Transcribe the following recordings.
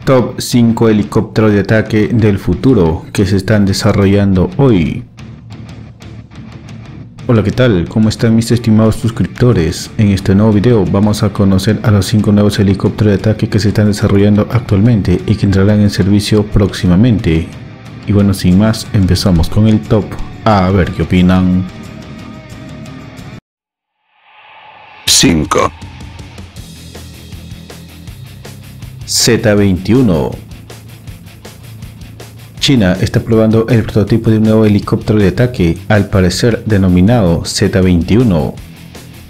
Top 5 helicópteros de ataque del futuro que se están desarrollando hoy. Hola, ¿qué tal? ¿Cómo están mis estimados suscriptores? En este nuevo video vamos a conocer a los 5 nuevos helicópteros de ataque que se están desarrollando actualmente y que entrarán en servicio próximamente. Y bueno, sin más, empezamos con el top. A ver qué opinan. 5. Z-21. China está probando el prototipo de un nuevo helicóptero de ataque, al parecer denominado Z-21.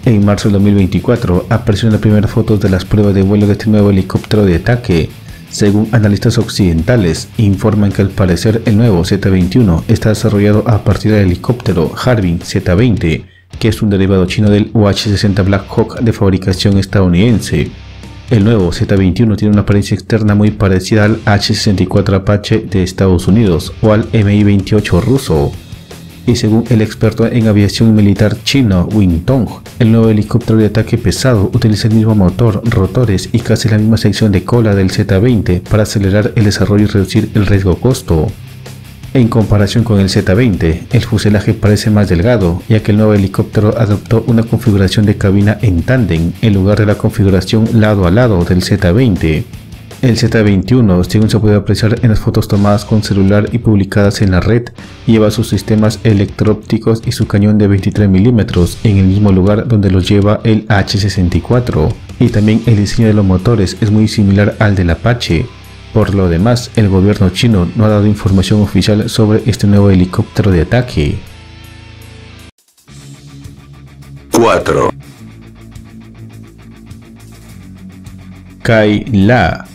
En marzo de 2024 aparecieron las primeras fotos de las pruebas de vuelo de este nuevo helicóptero de ataque. Según analistas occidentales, informan que al parecer el nuevo Z-21 está desarrollado a partir del helicóptero Harbin Z-20, que es un derivado chino del UH-60 Black Hawk de fabricación estadounidense. El nuevo Z-21 tiene una apariencia externa muy parecida al H-64 Apache de Estados Unidos o al Mi-28 ruso. Y según el experto en aviación militar chino Wing Tong, el nuevo helicóptero de ataque pesado utiliza el mismo motor, rotores y casi la misma sección de cola del Z-20 para acelerar el desarrollo y reducir el riesgo costo. En comparación con el Z-20, el fuselaje parece más delgado, ya que el nuevo helicóptero adoptó una configuración de cabina en tándem en lugar de la configuración lado a lado del Z-20. El Z-21, según se puede apreciar en las fotos tomadas con celular y publicadas en la red, lleva sus sistemas electro-ópticos y su cañón de 23 mm en el mismo lugar donde los lleva el H-64, y también el diseño de los motores es muy similar al del Apache. Por lo demás, el gobierno chino no ha dado información oficial sobre este nuevo helicóptero de ataque. 4. Kai-La.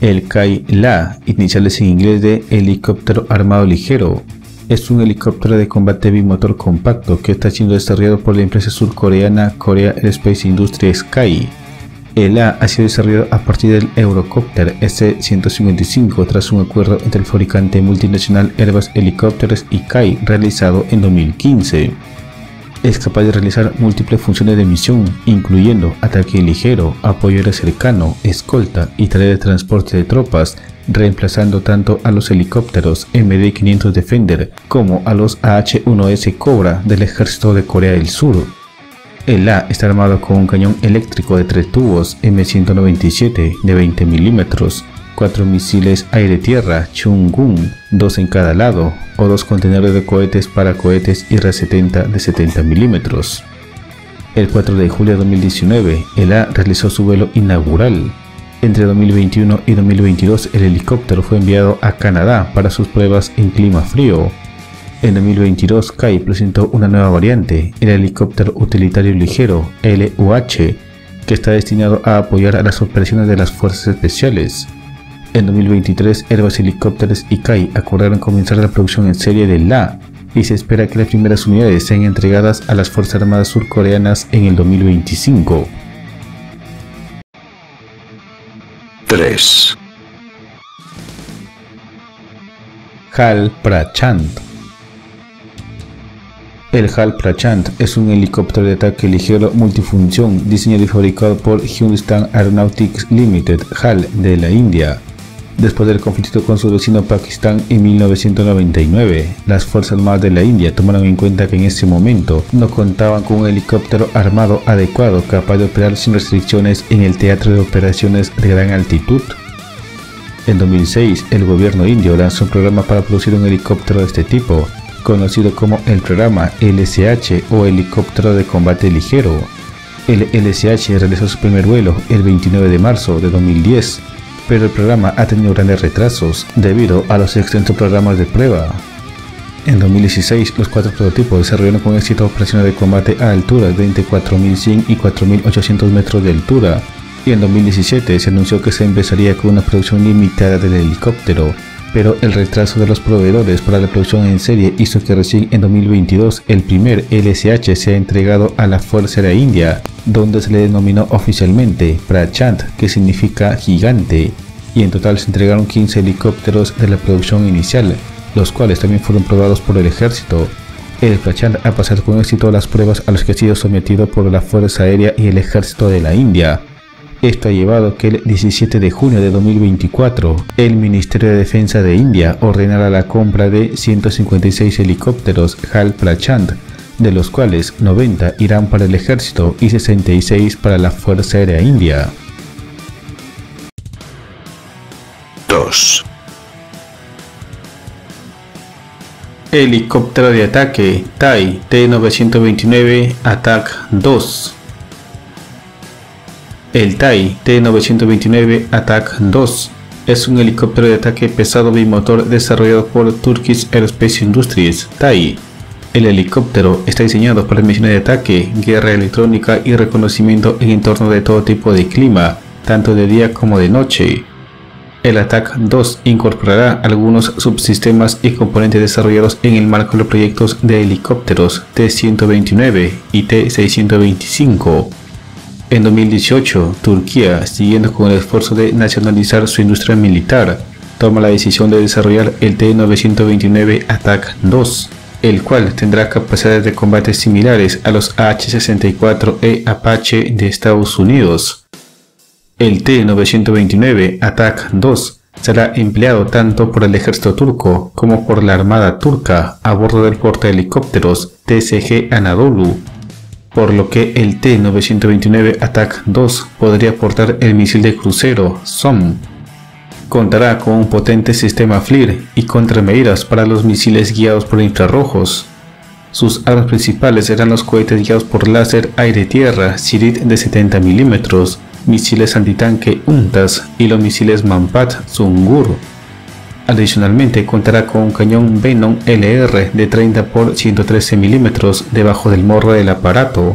El Kai-La, iniciales en inglés de helicóptero armado ligero, es un helicóptero de combate bimotor compacto que está siendo desarrollado por la empresa surcoreana Korea Aerospace Industries KAI. El A ha sido desarrollado a partir del Eurocopter S-155 tras un acuerdo entre el fabricante multinacional Airbus Helicopters y KAI realizado en 2015. Es capaz de realizar múltiples funciones de misión, incluyendo ataque ligero, apoyo aéreo cercano, escolta y tarea de transporte de tropas, reemplazando tanto a los helicópteros MD-500 Defender como a los AH-1S Cobra del ejército de Corea del Sur. El A está armado con un cañón eléctrico de 3 tubos M197 de 20 mm, 4 misiles aire-tierra Chungun, 2 en cada lado, o 2 contenedores de cohetes para cohetes IR-70 de 70 mm. El 4 de julio de 2019, el A realizó su vuelo inaugural. Entre 2021 y 2022, el helicóptero fue enviado a Canadá para sus pruebas en clima frío. En 2022, KAI presentó una nueva variante, el helicóptero utilitario ligero LUH, que está destinado a apoyar a las operaciones de las fuerzas especiales. En 2023, Airbus Helicopters y KAI acordaron comenzar la producción en serie del La, y se espera que las primeras unidades sean entregadas a las Fuerzas Armadas surcoreanas en el 2025. 3. HAL Prachand. El HAL Prachand es un helicóptero de ataque ligero multifunción diseñado y fabricado por Hindustan Aeronautics Limited HAL de la India. Después del conflicto con su vecino Pakistán en 1999, las Fuerzas Armadas de la India tomaron en cuenta que en ese momento no contaban con un helicóptero armado adecuado capaz de operar sin restricciones en el teatro de operaciones de gran altitud. En 2006, el gobierno indio lanzó un programa para producir un helicóptero de este tipo, conocido como el programa LSH o Helicóptero de Combate Ligero. El LSH realizó su primer vuelo el 29 de marzo de 2010, pero el programa ha tenido grandes retrasos debido a los extensos programas de prueba. En 2016, los 4 prototipos desarrollaron con éxito operaciones de combate a alturas de entre 4.100 y 4.800 metros de altura, y en 2017 se anunció que se empezaría con una producción limitada del helicóptero, pero el retraso de los proveedores para la producción en serie hizo que recién en 2022 el primer LSH sea entregado a la Fuerza Aérea India, donde se le denominó oficialmente Prachand, que significa gigante, y en total se entregaron 15 helicópteros de la producción inicial, los cuales también fueron probados por el ejército. El Prachand ha pasado con éxito las pruebas a las que ha sido sometido por la Fuerza Aérea y el Ejército de la India. Esto ha llevado que el 17 de junio de 2024, el Ministerio de Defensa de India ordenara la compra de 156 helicópteros HAL Prachand, de los cuales 90 irán para el ejército y 66 para la Fuerza Aérea India. 2. Helicóptero de ataque TAI T-929 Attack 2. El TAI T-929 Attack 2 es un helicóptero de ataque pesado bimotor desarrollado por Turkish Aerospace Industries (TAI). El helicóptero está diseñado para misiones de ataque, guerra electrónica y reconocimiento en entornos de todo tipo de clima, tanto de día como de noche. El Attack 2 incorporará algunos subsistemas y componentes desarrollados en el marco de los proyectos de helicópteros T-129 y T-625. En 2018, Turquía, siguiendo con el esfuerzo de nacionalizar su industria militar, toma la decisión de desarrollar el T-929 Attack 2, el cual tendrá capacidades de combate similares a los AH-64E Apache de Estados Unidos. El T-929 Attack 2 será empleado tanto por el ejército turco como por la armada turca a bordo del portahelicópteros TSG Anadolu, por lo que el T-929 Attack 2 podría portar el misil de crucero SOM. Contará con un potente sistema FLIR y contramedidas para los misiles guiados por infrarrojos. Sus armas principales serán los cohetes guiados por láser aire-tierra Sirit de 70 mm, misiles antitanque UNTAS y los misiles Manpat Sungur. Adicionalmente contará con un cañón Venom LR de 30 x 113 mm debajo del morro del aparato.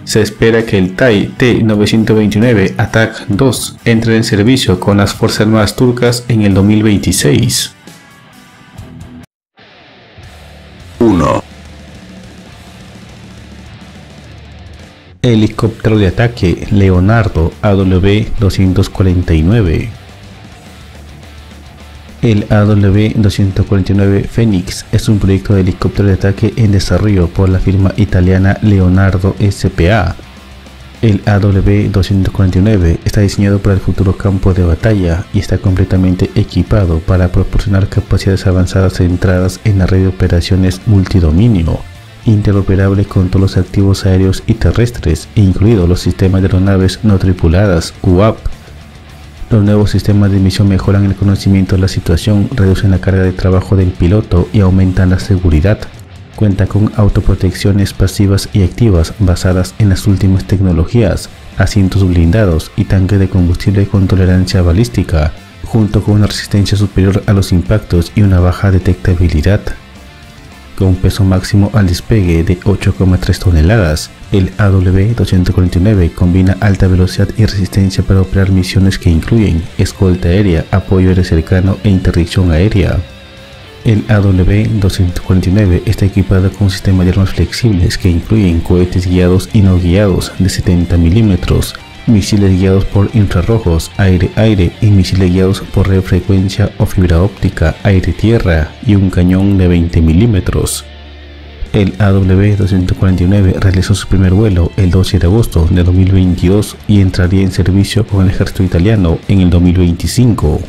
Se espera que el TAI T-929 Attack 2 entre en servicio con las Fuerzas Armadas turcas en el 2026. 1. Helicóptero de ataque Leonardo AW249. El AW249 Phoenix es un proyecto de helicóptero de ataque en desarrollo por la firma italiana Leonardo S.p.A. El AW249 está diseñado para el futuro campo de batalla y está completamente equipado para proporcionar capacidades avanzadas centradas en la red de operaciones multidominio, interoperable con todos los activos aéreos y terrestres, incluidos los sistemas de aeronaves no tripuladas UAP. Los nuevos sistemas de misión mejoran el conocimiento de la situación, reducen la carga de trabajo del piloto y aumentan la seguridad. Cuenta con autoprotecciones pasivas y activas basadas en las últimas tecnologías, asientos blindados y tanques de combustible con tolerancia balística, junto con una resistencia superior a los impactos y una baja detectabilidad. Con un peso máximo al despegue de 8,3 toneladas, el AW249 combina alta velocidad y resistencia para operar misiones que incluyen escolta aérea, apoyo aéreo cercano e interdicción aérea. El AW249 está equipado con un sistema de armas flexibles que incluyen cohetes guiados y no guiados de 70 mm, misiles guiados por infrarrojos, aire-aire y misiles guiados por radiofrecuencia o fibra óptica, aire-tierra y un cañón de 20 mm. El AW249 realizó su primer vuelo el 12 de agosto de 2022 y entraría en servicio con el ejército italiano en el 2025.